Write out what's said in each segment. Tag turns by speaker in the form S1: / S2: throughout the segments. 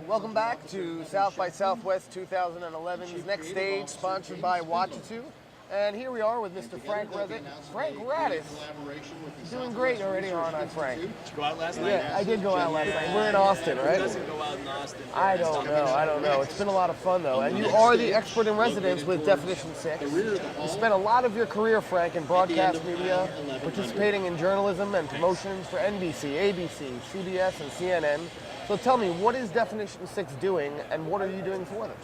S1: Welcome back to South by Southwest 2011's Next Stage, sponsored by Wtchitoo. And here we are with Mr. Frank Radice. Doing great already, aren't I, Frank?
S2: Did you go out last night?
S1: Yeah, I did go out last night. We're in Austin, right?
S2: Who doesn't go out in Austin?
S1: I don't know. It's been a lot of fun, though. And you are the expert in residence with Definition 6. You spent a lot of your career, Frank, in broadcast media, participating in journalism and promotions for NBC, ABC, CBS, and CNN. So tell me, what is Definition 6 doing, and what are you doing for them?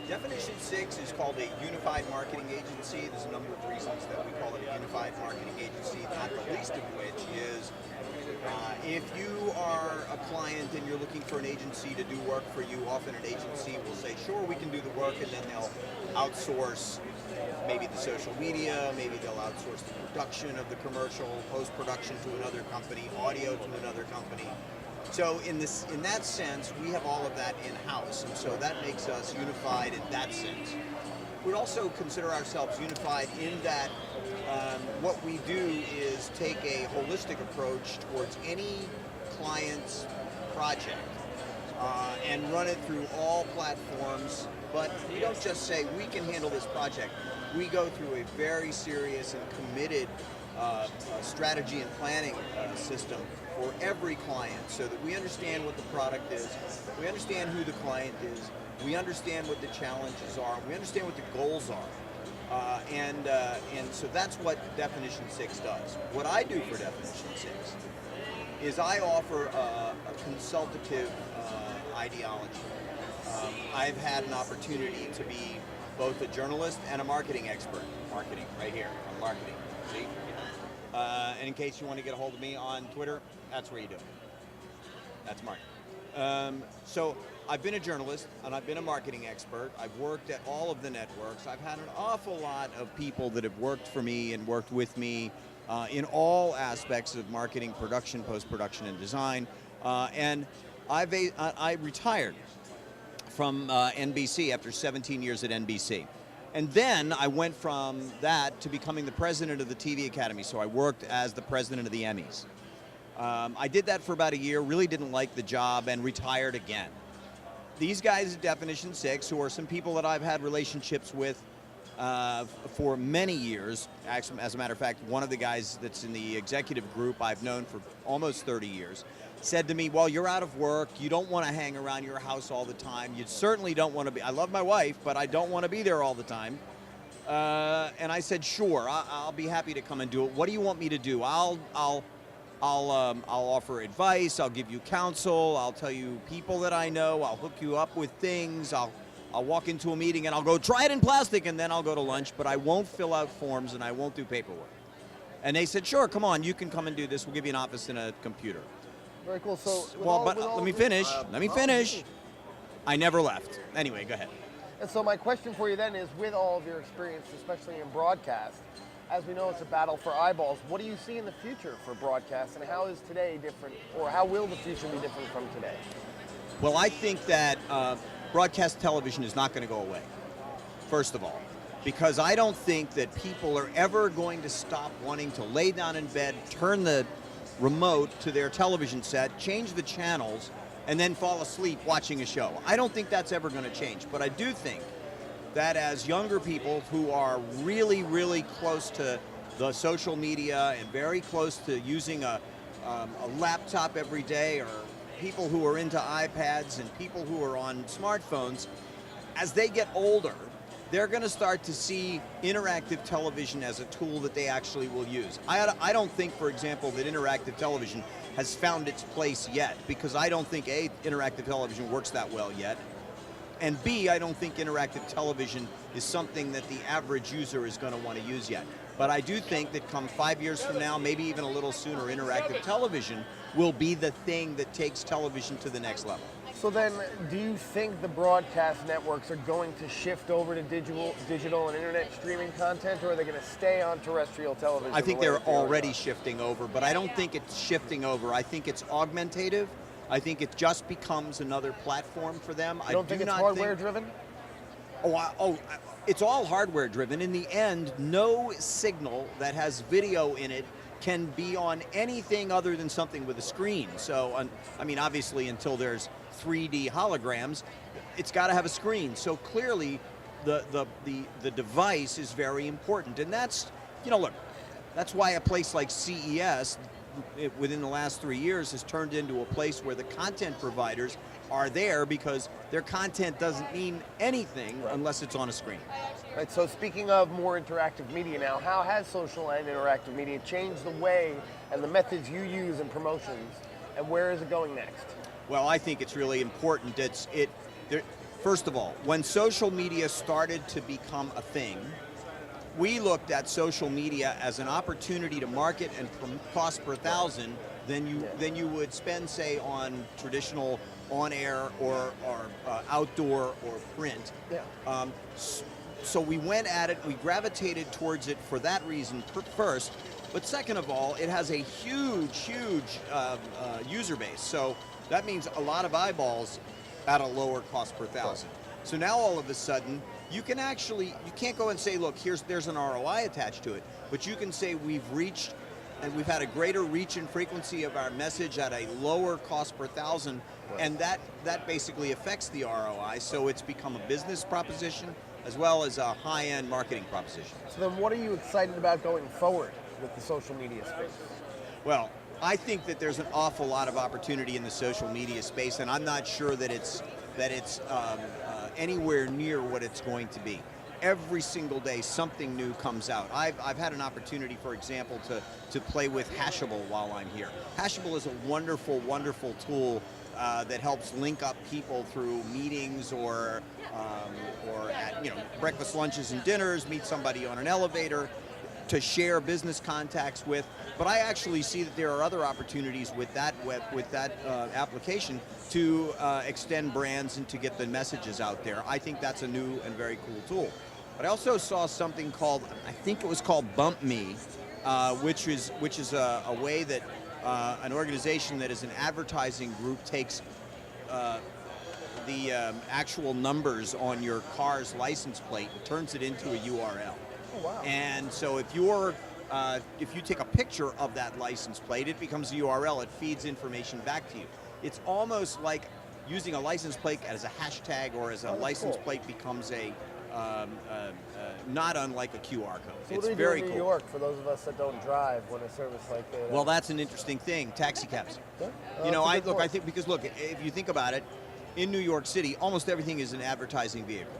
S3: Definition 6 is called a unified marketing agency. There's a number of reasons that we call it a unified marketing agency, not the least of which is if you are a client and you're looking for an agency to do work for you, often an agency will say, sure, we can do the work, and then they'll outsource maybe the social media, maybe they'll outsource the production of the commercial, post-production to another company, audio to another company. So in that sense, we have all of that in-house, and so that makes us unified in that sense. We'd also consider ourselves unified in that what we do is take a holistic approach towards any client's project and run it through all platforms, but we don't just say we can handle this project. We go through a very serious and committed strategy and planning system for every client, so that we understand what the product is, we understand who the client is, we understand what the challenges are, we understand what the goals are, and so that's what Definition 6 does. What I do for Definition 6 is I offer a consultative ideology. I've had an opportunity to be both a journalist and a marketing expert. Marketing, right here, on marketing, see? And in case you want to get a hold of me on Twitter, that's where you do it. That's Mark. So I've been a journalist and I've been a marketing expert. I've worked at all of the networks. I've had an awful lot of people that have worked for me and worked with me in all aspects of marketing, production, post-production, and design. And I retired from NBC after 17 years at NBC. And then I went from that to becoming the president of the TV Academy. So I worked as the president of the Emmys. I did that for about a year, really didn't like the job, and retired again. These guys at Definition 6, who are some people that I've had relationships with for many years, actually, as a matter of fact, one of the guys that's in the executive group I've known for almost 30 years, said to me, well, you're out of work, you don't want to hang around your house all the time, you certainly don't want to be, I love my wife, but I don't want to be there all the time. And I said, sure, I'll be happy to come and do it. What do you want me to do? I'll offer advice, I'll give you counsel, I'll tell you people that I know, I'll hook you up with things, I'll walk into a meeting and I'll go, try it in plastic, and then I'll go to lunch, but I won't fill out forms and I won't do paperwork. And they said, sure, come on, you can come and do this, we'll give you an office and a computer.
S1: Very cool. So,
S3: let me finish. I never left. Anyway, go ahead.
S1: And so my question for you then is, with all of your experience, especially in broadcast, as we know it's a battle for eyeballs, what do you see in the future for broadcast, and how is today different, or how will the future be different from today?
S3: Well, I think that broadcast television is not going to go away, first of all, because I don't think that people are ever going to stop wanting to lay down in bed, turn the remote to their television set, change the channels, and then fall asleep watching a show. I don't think that's ever going to change, but I do think that as younger people who are really, really close to the social media and very close to using a laptop every day, or people who are into iPads and people who are on smartphones, as they get older, they're going to start to see interactive television as a tool that they actually will use. I don't think, for example, that interactive television has found its place yet, because I don't think, A, interactive television works that well yet, and B, I don't think interactive television is something that the average user is going to want to use yet. But I do think that come 5 years from now, maybe even a little sooner, interactive television will be the thing that takes television to the next level.
S1: So then, do you think the broadcast networks are going to shift over to digital and internet streaming content, or are they going to stay on terrestrial television?
S3: I think they're already shifting over, but I don't think it's shifting over. I think it's augmentative. I think it just becomes another platform for them.
S1: You don't think it's hardware driven?
S3: It's all hardware driven. In the end, no signal that has video in it can be on anything other than something with a screen. So, I mean, obviously, until there's 3D holograms, it's got to have a screen. So clearly, the device is very important, and that's, you know, look, that's why a place like CES, within the last 3 years, has turned into a place where the content providers are there, because their content doesn't mean anything unless it's on a screen.
S1: Right, so speaking of more interactive media now, how has social and interactive media changed the way and the methods you use in promotions, and where is it going next?
S3: Well, I think it's really important. First of all, when social media started to become a thing, we looked at social media as an opportunity to market and cost per thousand than you would spend, say, on traditional on-air or outdoor or print.
S1: Yeah.
S3: So we went at it, we gravitated towards it for that reason first, but second of all, it has a huge user base. So that means a lot of eyeballs at a lower cost per thousand. So now all of a sudden, you can't go and say, look, there's an ROI attached to it, but you can say we've reached, and we've had a greater reach and frequency of our message at a lower cost per thousand, and that basically affects the ROI, so it's become a business proposition as well as a high-end marketing proposition.
S1: So then what are you excited about going forward with the social media space?
S3: Well, I think that there's an awful lot of opportunity in the social media space, and I'm not sure that it's anywhere near what it's going to be. Every single day, something new comes out. I've had an opportunity, for example, to play with Hashable while I'm here. Hashable is a wonderful, wonderful tool that helps link up people through meetings or at, you know, breakfast, lunches, and dinners. Meet somebody on an elevator to share business contacts with. But I actually see that there are other opportunities with that application to extend brands and to get the messages out there. I think that's a new and very cool tool. But I also saw something called, I think it was called Bump Me, which is a way that an organization that is an advertising group takes the actual numbers on your car's license plate and turns it into a URL.
S1: Oh, wow.
S3: And so if you take a picture of that license plate, it becomes a URL. It feeds information back to you. It's almost like using a license plate as a hashtag, or as a license plate becomes a not unlike a QR code.
S1: So
S3: it's
S1: what do
S3: very
S1: do in
S3: cool.
S1: New York for those of us that don't drive when a service like that?
S3: Well, that's an interesting thing. Taxi cabs.
S1: Yeah.
S3: You know,
S1: that's a good point.
S3: I think because look, if you think about it, in New York City, almost everything is an advertising vehicle.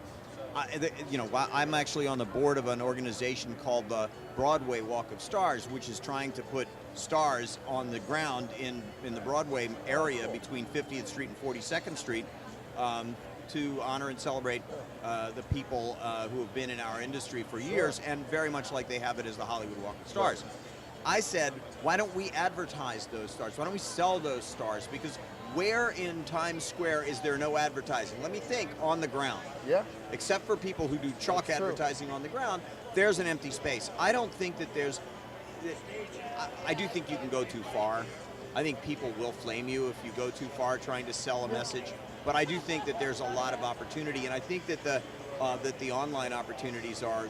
S3: I'm actually on the board of an organization called the Broadway Walk of Stars, which is trying to put stars on the ground in the Broadway area between 50th Street and 42nd Street to honor and celebrate the people who have been in our industry for years, and very much like they have it as the Hollywood Walk of Stars. I said, why don't we advertise those stars? Why don't we sell those stars? Because where in Times Square is there no advertising? Let me think. On the ground.
S1: Yeah.
S3: Except for people who do chalk
S1: That's
S3: advertising on the ground, there's an empty space. I don't think that there's... I do think you can go too far. I think people will flame you if you go too far trying to sell a message. But I do think that there's a lot of opportunity, and I think that the online opportunities are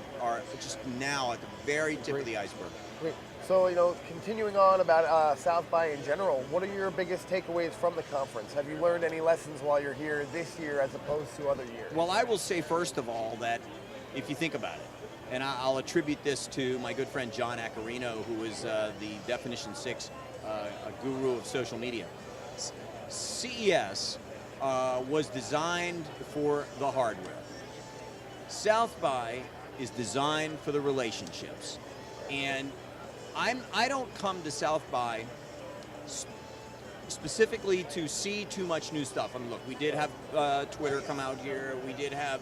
S3: just now at the very tip of the iceberg.
S1: Great. So, continuing on about South by in general, what are your biggest takeaways from the conference? Have you learned any lessons while you're here this year as opposed to other years?
S3: Well, I will say first of all that if you think about it, and I'll attribute this to my good friend John Accarino, who is the Definition 6 a guru of social media. CES was designed for the hardware. South by is designed for the relationships. And I don't come to South by specifically to see too much new stuff. I mean, look, we did have Twitter come out here. We did have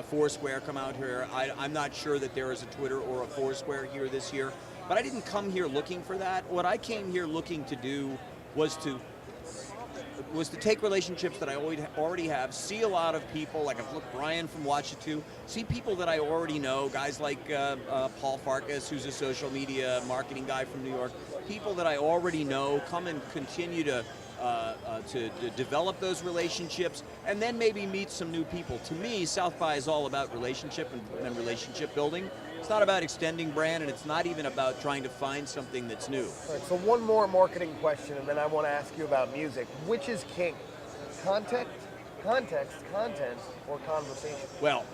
S3: Foursquare come out here. I'm not sure that there is a Twitter or a Foursquare here this year, but I didn't come here looking for that. What I came here looking to do was to take relationships that I already have, see a lot of people, like I've looked Brian from Wtchitoo, see people that I already know, guys like Paul Farkas, who's a social media marketing guy from New York, people that I already know, come and continue to develop those relationships, and then maybe meet some new people. To me, South by is all about relationship and relationship building,
S4: It's not about extending brand, and it's not even about trying to find something that's new.
S1: All right, so one more marketing question, and then I want to ask you about music. Which is king? Content, content, or conversation?
S4: Well,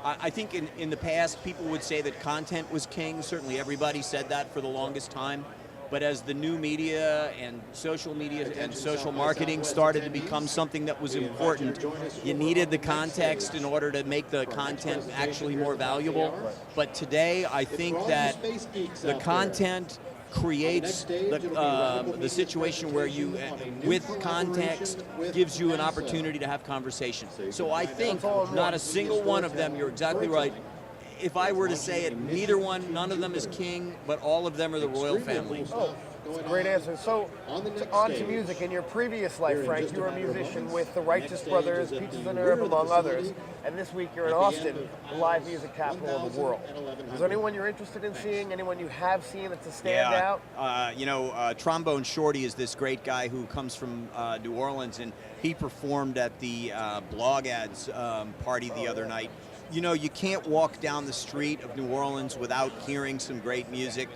S4: I think in the past, people would say that content was king. Certainly everybody said that for the longest time. But as the new media and social marketing started to become something that was important, you needed the context in order to make the content actually more valuable. But today, I think that the content creates the situation where you, with context, gives you an opportunity to have conversation. So I think not a single one of them, you're exactly right. If I were to say it, none of them is king, but all of them are the royal family.
S1: Oh, that's a great answer. So, on to music. In your previous life, Frank, you were a musician with the Righteous Brothers, Peaches and Herb, among others. And this week you're in Austin, the live music capital of the world. Is there anyone you're interested in seeing? Anyone you have seen that's a standout?
S4: Trombone Shorty is this great guy who comes from New Orleans, and he performed at the Blog Ads party the other night. You know, you can't walk down the street of New Orleans without hearing some great music.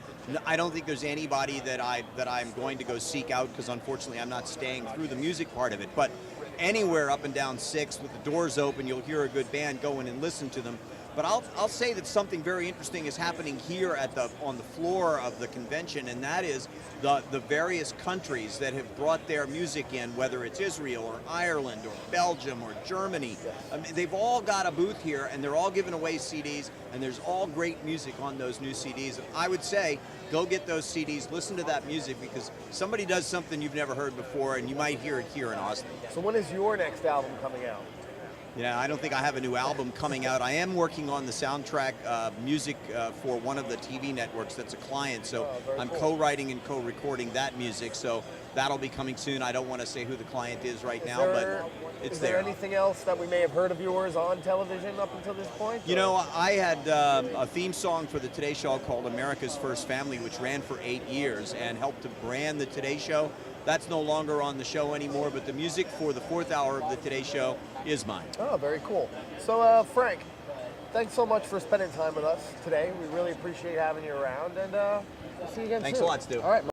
S4: I don't think there's anybody that I'm going to go seek out, because unfortunately I'm not staying through the music part of it. But anywhere up and down 6th with the doors open, you'll hear a good band go in and listen to them. But I'll say that something very interesting is happening here on the floor of the convention, and that is the various countries that have brought their music in, whether it's Israel or Ireland or Belgium or Germany. I mean, they've all got a booth here, and they're all giving away CDs, and there's all great music on those new CDs. And I would say, go get those CDs, listen to that music, because somebody does something you've never heard before, and you might hear it here in Austin.
S1: So when is your next album coming out?
S4: Yeah, I don't think I have a new album coming out. I am working on the soundtrack music for one of the TV networks that's a client, so I'm co-writing and co-recording that music, so that'll be coming soon. I don't want to say who the client is right now, but it's there.
S1: Is there anything else that we may have heard of yours on television up until this point?
S4: You know, I had a theme song for the Today Show called America's First Family, which ran for 8 years and helped to brand the Today Show. That's no longer on the show anymore, but the music for the 4th hour of the Today Show is mine.
S1: Oh, very cool. So, Frank, thanks so much for spending time with us today. We really appreciate having you around, and we'll see you again soon.
S4: Thanks a lot, Stu.
S1: All right.